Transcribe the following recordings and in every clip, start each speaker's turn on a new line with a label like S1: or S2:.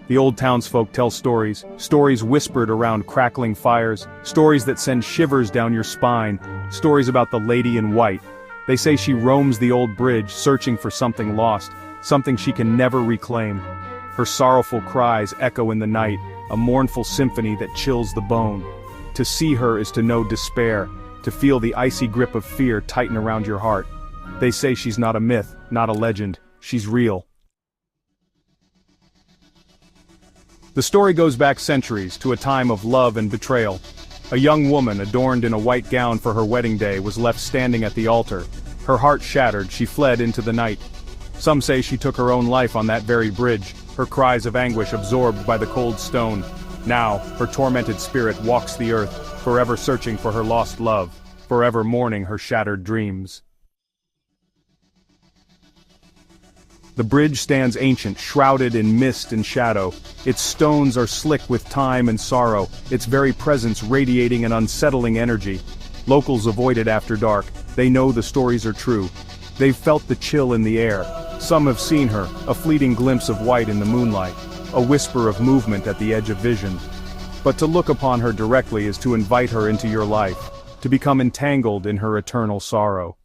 S1: The old townsfolk tell stories, stories whispered around crackling fires, stories that send shivers down your spine, stories about the lady in white. They say she roams the old bridge searching for something lost, something she can never reclaim. Her sorrowful cries echo in the night, a mournful symphony that chills the bone. To see her is to know despair, to feel the icy grip of fear tighten around your heart. They say she's not a myth, not a legend, she's real. The story goes back centuries to a time of love and betrayal. A young woman adorned in a white gown for her wedding day was left standing at the altar. Her heart shattered, she fled into the night. Some say she took her own life on that very bridge, her cries of anguish absorbed by the cold stone. Now, her tormented spirit walks the earth, forever searching for her lost love, forever mourning her shattered dreams. The bridge stands ancient, shrouded in mist and shadow. Its stones are slick with time and sorrow, its very presence radiating an unsettling energy. Locals avoid it after dark. They know the stories are true. They've felt the chill in the air. Some have seen her, a fleeting glimpse of white in the moonlight, a whisper of movement at the edge of vision. But to look upon her directly is to invite her into your life, to become entangled in her eternal sorrow.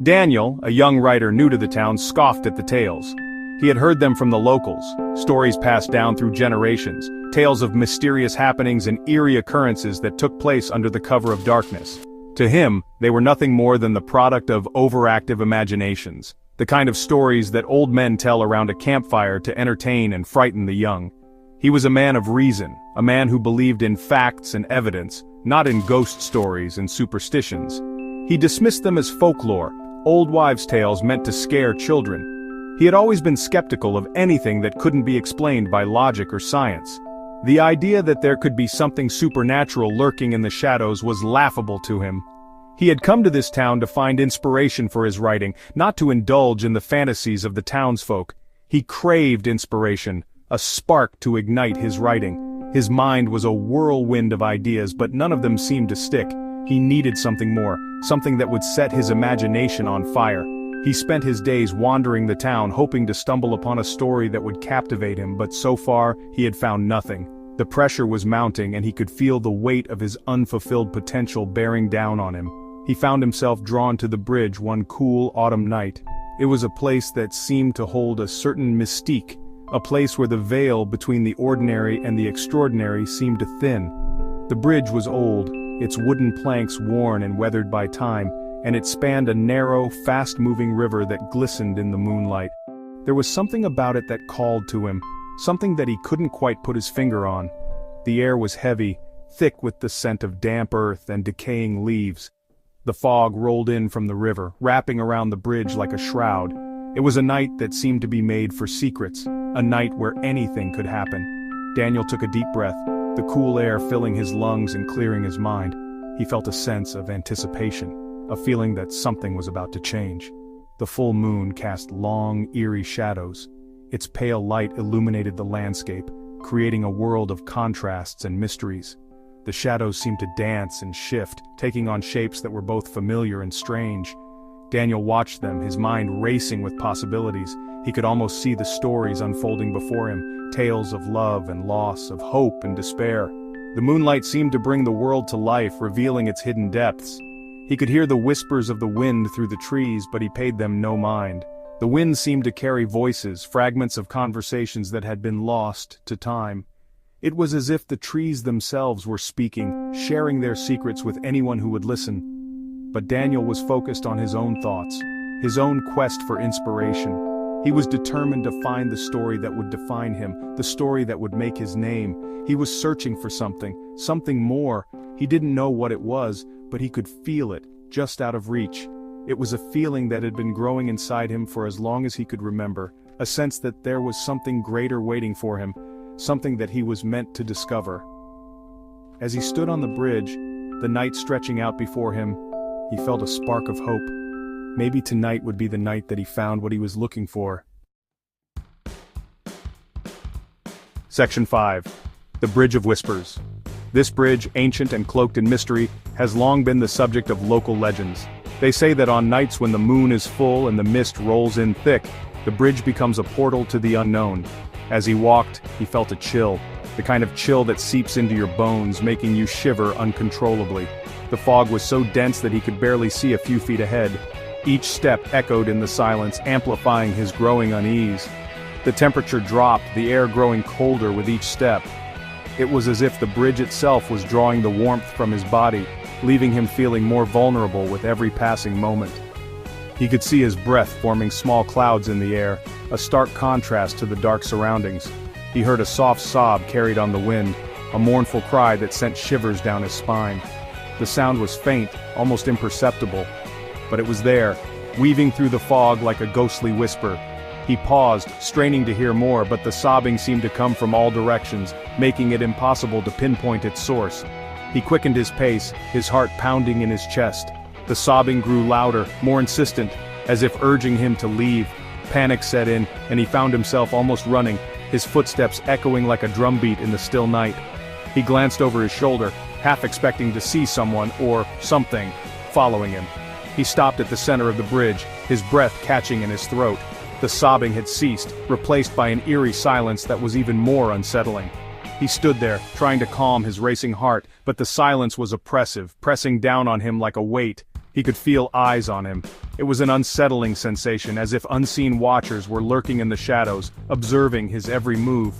S1: Daniel, a young writer new to the town, scoffed at the tales. He had heard them from the locals, stories passed down through generations, tales of mysterious happenings and eerie occurrences that took place under the cover of darkness. To him, they were nothing more than the product of overactive imaginations, the kind of stories that old men tell around a campfire to entertain and frighten the young. He was a man of reason, a man who believed in facts and evidence, not in ghost stories and superstitions. He dismissed them as folklore, old wives' tales meant to scare children. He had always been skeptical of anything that couldn't be explained by logic or science. The idea that there could be something supernatural lurking in the shadows was laughable to him. He had come to this town to find inspiration for his writing, not to indulge in the fantasies of the townsfolk. He craved inspiration, a spark to ignite his writing. His mind was a whirlwind of ideas, but none of them seemed to stick. He needed something more, something that would set his imagination on fire. He spent his days wandering the town hoping to stumble upon a story that would captivate him, but so far, he had found nothing. The pressure was mounting and he could feel the weight of his unfulfilled potential bearing down on him. He found himself drawn to the bridge one cool autumn night. It was a place that seemed to hold a certain mystique, a place where the veil between the ordinary and the extraordinary seemed to thin. The bridge was old, its wooden planks worn and weathered by time, and it spanned a narrow, fast-moving river that glistened in the moonlight. There was something about it that called to him, something that he couldn't quite put his finger on. The air was heavy, thick with the scent of damp earth and decaying leaves. The fog rolled in from the river, wrapping around the bridge like a shroud. It was a night that seemed to be made for secrets, a night where anything could happen. Daniel took a deep breath, the cool air filling his lungs and clearing his mind. He felt a sense of anticipation, a feeling that something was about to change. The full moon cast long, eerie shadows. Its pale light illuminated the landscape, creating a world of contrasts and mysteries. The shadows seemed to dance and shift, taking on shapes that were both familiar and strange. Daniel watched them, his mind racing with possibilities. He could almost see the stories unfolding before him, tales of love and loss, of hope and despair. The moonlight seemed to bring the world to life, revealing its hidden depths. He could hear the whispers of the wind through the trees, but he paid them no mind. The wind seemed to carry voices, fragments of conversations that had been lost to time. It was as if the trees themselves were speaking, sharing their secrets with anyone who would listen. But Daniel was focused on his own thoughts, his own quest for inspiration. He was determined to find the story that would define him, the story that would make his name. He was searching for something more. He didn't know what it was, but he could feel it, just out of reach. It was a feeling that had been growing inside him for as long as he could remember, a sense that there was something greater waiting for him, something that he was meant to discover. As he stood on the bridge, the night stretching out before him, he felt a spark of hope. Maybe tonight would be the night that he found what he was looking for. Section 5. The Bridge of Whispers. This bridge, ancient and cloaked in mystery, has long been the subject of local legends. They say that on nights when the moon is full and the mist rolls in thick, The bridge becomes a portal to the unknown. As he walked, he felt a chill, the kind of chill that seeps into your bones, making you shiver uncontrollably. The fog was so dense that he could barely see a few feet ahead. Each step echoed in the silence, amplifying his growing unease. The temperature dropped, the air growing colder with each step. It was as if the bridge itself was drawing the warmth from his body, leaving him feeling more vulnerable with every passing moment. He could see his breath forming small clouds in the air, a stark contrast to the dark surroundings. He heard a soft sob carried on the wind, a mournful cry that sent shivers down his spine. The sound was faint, almost imperceptible, but it was there, weaving through the fog like a ghostly whisper. He paused, straining to hear more, but the sobbing seemed to come from all directions, making it impossible to pinpoint its source. He quickened his pace, his heart pounding in his chest. The sobbing grew louder, more insistent, as if urging him to leave. Panic set in, and he found himself almost running, his footsteps echoing like a drumbeat in the still night. He glanced over his shoulder, half expecting to see someone, or something, following him. He stopped at the center of the bridge, his breath catching in his throat. The sobbing had ceased, replaced by an eerie silence that was even more unsettling. He stood there, trying to calm his racing heart, but the silence was oppressive, pressing down on him like a weight. He could feel eyes on him. It was an unsettling sensation, as if unseen watchers were lurking in the shadows, observing his every move.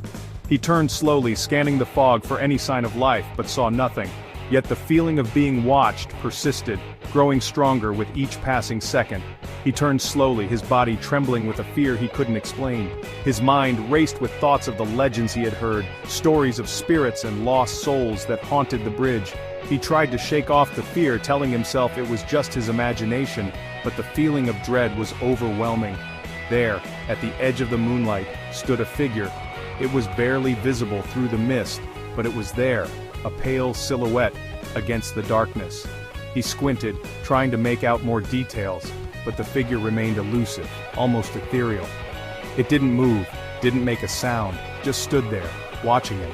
S1: He turned slowly, scanning the fog for any sign of life, but saw nothing. Yet the feeling of being watched persisted, growing stronger with each passing second. He turned slowly, his body trembling with a fear he couldn't explain. His mind raced with thoughts of the legends he had heard, stories of spirits and lost souls that haunted the bridge. He tried to shake off the fear, telling himself it was just his imagination, but the feeling of dread was overwhelming. There, at the edge of the moonlight, stood a figure. It was barely visible through the mist, but it was there, a pale silhouette against the darkness. He squinted, trying to make out more details, but the figure remained elusive, almost ethereal. It didn't move, didn't make a sound, just stood there, watching him.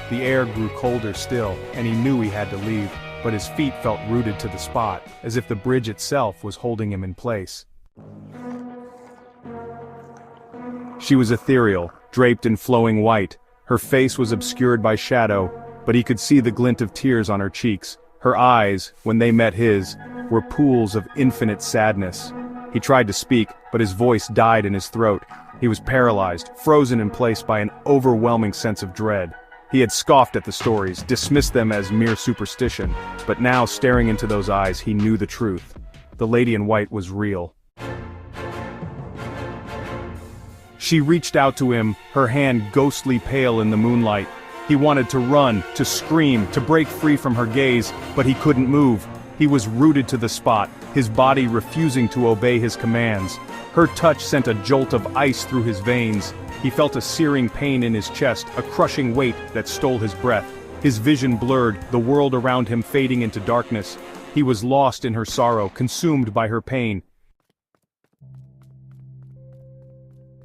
S1: The air grew colder still, and he knew he had to leave, but his feet felt rooted to the spot, as if the bridge itself was holding him in place. She was ethereal, draped in flowing white. Her face was obscured by shadow, but he could see the glint of tears on her cheeks. Her eyes, when they met his, were pools of infinite sadness. He tried to speak, but his voice died in his throat. He was paralyzed, frozen in place by an overwhelming sense of dread. He had scoffed at the stories, dismissed them as mere superstition, but now staring into those eyes he knew the truth. The lady in white was real. She reached out to him, her hand ghostly pale in the moonlight. He wanted to run, to scream, to break free from her gaze, but he couldn't move. He was rooted to the spot, his body refusing to obey his commands. Her touch sent a jolt of ice through his veins. He felt a searing pain in his chest, a crushing weight that stole his breath. His vision blurred, the world around him fading into darkness. He was lost in her sorrow, consumed by her pain.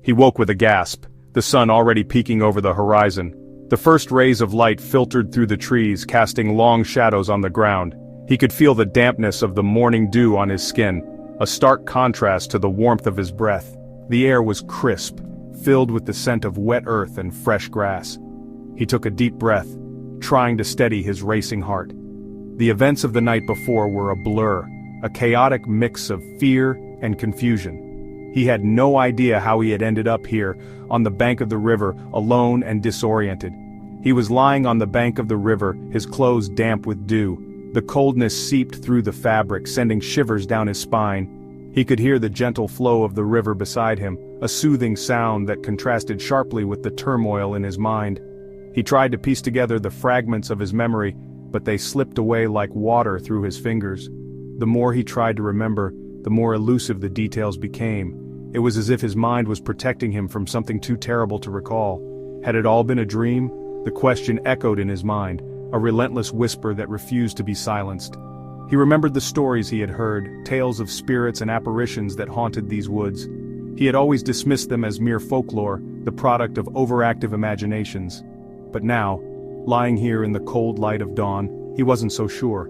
S1: He woke with a gasp, the sun already peeking over the horizon. The first rays of light filtered through the trees, casting long shadows on the ground. He could feel the dampness of the morning dew on his skin, a stark contrast to the warmth of his breath. The air was crisp, filled with the scent of wet earth and fresh grass. He took a deep breath, trying to steady his racing heart. The events of the night before were a blur, a chaotic mix of fear and confusion. He had no idea how he had ended up here, on the bank of the river, alone and disoriented. He was lying on the bank of the river, his clothes damp with dew. The coldness seeped through the fabric, sending shivers down his spine. He could hear the gentle flow of the river beside him, a soothing sound that contrasted sharply with the turmoil in his mind. He tried to piece together the fragments of his memory, but they slipped away like water through his fingers. The more he tried to remember, the more elusive the details became. It was as if his mind was protecting him from something too terrible to recall. Had it all been a dream? The question echoed in his mind, a relentless whisper that refused to be silenced. He remembered the stories he had heard, tales of spirits and apparitions that haunted these woods. He had always dismissed them as mere folklore, the product of overactive imaginations. But now, lying here in the cold light of dawn, he wasn't so sure.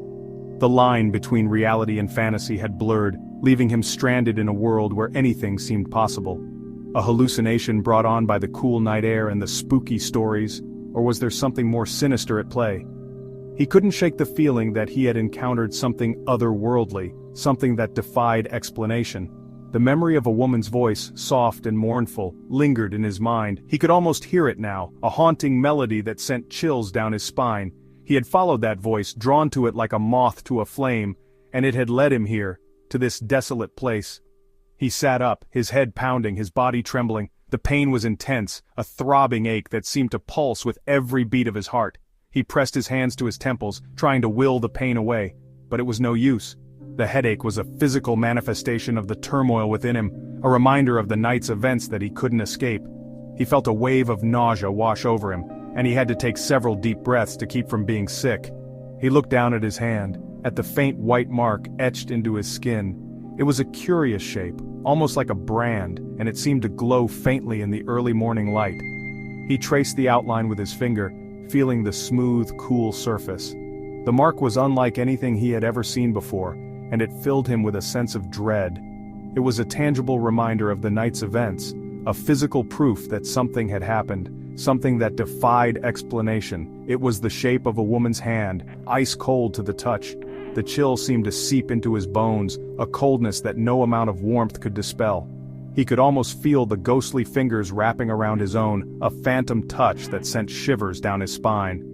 S1: The line between reality and fantasy had blurred, leaving him stranded in a world where anything seemed possible. A hallucination brought on by the cool night air and the spooky stories, or was there something more sinister at play? He couldn't shake the feeling that he had encountered something otherworldly, something that defied explanation. The memory of a woman's voice, soft and mournful, lingered in his mind. He could almost hear it now, a haunting melody that sent chills down his spine. He had followed that voice, drawn to it like a moth to a flame, and it had led him here, to this desolate place. He sat up, his head pounding, his body trembling. The pain was intense, a throbbing ache that seemed to pulse with every beat of his heart. He pressed his hands to his temples, trying to will the pain away, but it was no use. The headache was a physical manifestation of the turmoil within him, a reminder of the night's events that he couldn't escape. He felt a wave of nausea wash over him, and he had to take several deep breaths to keep from being sick. He looked down at his hand, at the faint white mark etched into his skin. It was a curious shape, almost like a brand, and it seemed to glow faintly in the early morning light. He traced the outline with his finger, feeling the smooth, cool surface. The mark was unlike anything he had ever seen before, and it filled him with a sense of dread. It was a tangible reminder of the night's events, a physical proof that something had happened, something that defied explanation. It was the shape of a woman's hand, ice cold to the touch. The chill seemed to seep into his bones, a coldness that no amount of warmth could dispel. He could almost feel the ghostly fingers wrapping around his own, a phantom touch that sent shivers down his spine.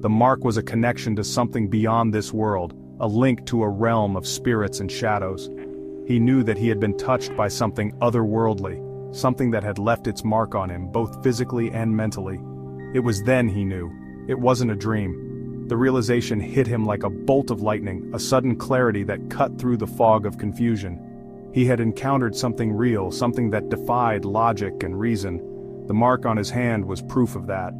S1: The mark was a connection to something beyond this world, a link to a realm of spirits and shadows. He knew that he had been touched by something otherworldly, something that had left its mark on him, both physically and mentally. It was then he knew. It wasn't a dream. The realization hit him like a bolt of lightning, a sudden clarity that cut through the fog of confusion. He had encountered something real, something that defied logic and reason. The mark on his hand was proof of that.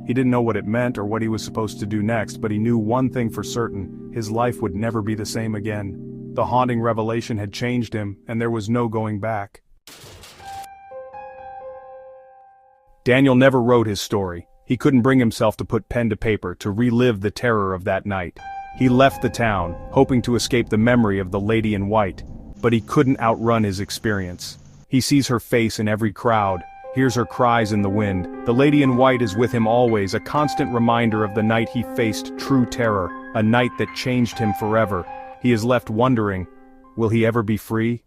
S1: He didn't know what it meant or what he was supposed to do next, but he knew one thing for certain: his life would never be the same again. The haunting revelation had changed him, and there was no going back. Daniel never wrote his story. He couldn't bring himself to put pen to paper, to relive the terror of that night. He left the town, hoping to escape the memory of the lady in white, but he couldn't outrun his experience. He sees her face in every crowd, hears her cries in the wind. The lady in white is with him always, a constant reminder of the night he faced true terror, a night that changed him forever. He is left wondering, will he ever be free?